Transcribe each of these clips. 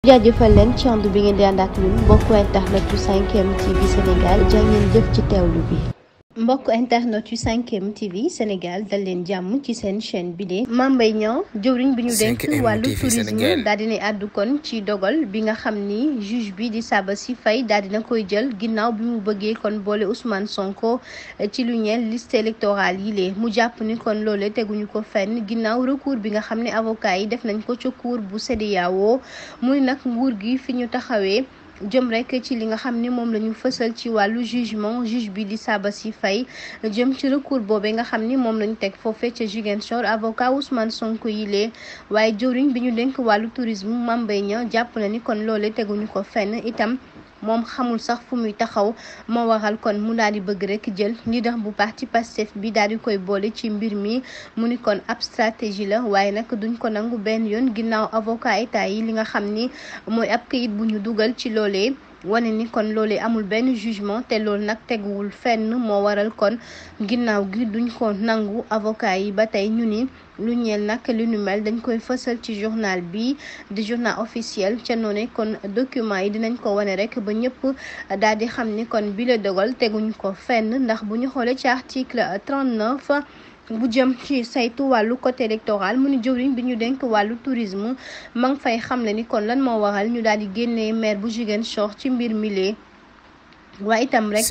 jaajëfal leen ci ànd bi ngeen di ànd ak ñun mbokku internet yu 5M TV Sénégal jaa ngeen jëf ci teewlu bi. mbokk internet yu 5M TV Sénégal dal leen jàmm ci seen chaîne bi de Mame Mbaye Niang jëwriñ bi ñu denk wàllu tourisme daal dina àddu kon ci dogal bi nga xam ni juge bi di Sabassy Faye daal dina koy jël ginnaaw bi mu bëggee kon boole Ousmane Sonko ci lu ñeel liste électorale yi lee mu jàpp ni kon loole teguñu ko fenn ginnaaw recours bi nga xam ne avocat yi def nañ ko ca cour bu CEDEAO muy nag nguur gi fi ñu taxawee jëm rek ci li nga xam ne moom la ñu fësal ci wàllu jugement juge bi di Sabassy Faye jëm ci recours boobee nga xam ni moom la ñu teg foofee ca Ziguinchor avocat Ousmane Sonko yi lee waaye jëwriñ bi ñu dénk wàllu tourisme Mame Mbaye Niang jàpp na ni kon loole teguñu ko fenn itam moom xamul sax fu muy taxaw moo waral kon mu daal di bëgg rek jël leader bu parti Pastef bi daal di koy boole ci mbir mi mu ni kon ab stratégie la waaye nag duñ ko nangu benn yoon ginnaaw avocat état yi li nga xam ni mooy ab kayit bu ñu dugal ci loolee wane ni kon loolee amul benn jugement te loolu nag teguwul fenn moo waral kon ginnaaw gi duñ ko nangu avocat yi ba tey ñu ni lu ñeel nag li nu mel dañ koy fësal ci journal bi di journal officiel ca noonu kon document yi dinañ ko wane rek ba ñëpp daal di xam ni kon bi la dogal teguñ ko fenn ndax bu ñu xoolee ci article 39 bu jëm ci saytu wàllu côté électoral mu ni jëwriñ bi ñu denk wàllu tourisme ma ngi fay xamle ni kon lan moo waral ñu daal di génnee maire bu Ziguinchor ci mbir mi lee waaye itam rek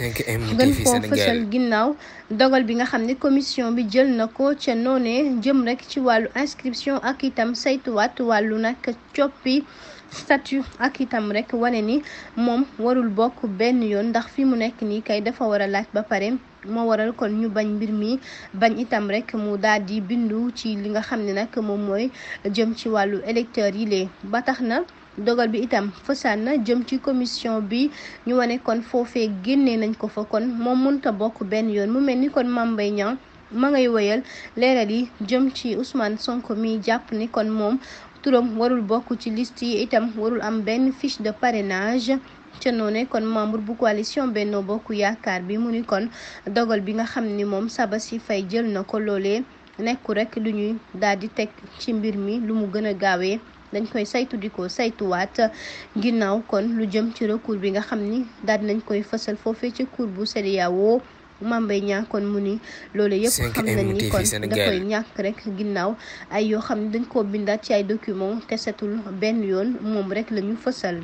gën koo fësal ginnaaw dogal bi nga xam ne commission bi jël na ko ca noonee jëm rek ci wàllu inscription ak itam saytuwaat wàllu nag coppi statut ak itam rek wane ni moom warul bokk benn yoon ndax fi mu nekk nii kay dafa war a laaj ba pare moo waral kon ñu bañ mbir mi bañ itam rek mu daal di bindu ci li nga xam ne nag moom mooy jëm ci wàllu électeurs yi lee ba tax na dogal bi itam fësaan na jëm ci commission bi ñu wane kon foofee génnee nañ ko fa kon moom mënta bokk benn yoon mu mel ni kon Mame Mbaye Niang ma ngay woyal leeral yi jëm ci Ousmane Sonko mi jàpp ni kon moom turam warul bokk ci liste yi itam warul am benn fiche de parrainage ca noone kon membre bu coalition Benno Bokk Yaakaar bi mu ni kon dogal bi nga xam ni moom Sabassy Faye jël na ko loolee nekku rek lu ñuy daal di teg ci mbir mi lu mu gën a gaawee dañ koy saytu di ko saytuwaat ginnaaw kon lu jëm ci recours bi nga xam ni daal nañ koy fësal foofee ci cour bu CEDEAO Mame Mbaye Niang kon mu ni loolu yëpp xam nañ ni kon da koy ñàkk rek ginnaaw ay yoo xam ne dañ koo bindaat ci ay document te setul benn yoon moom rek la ñu fësal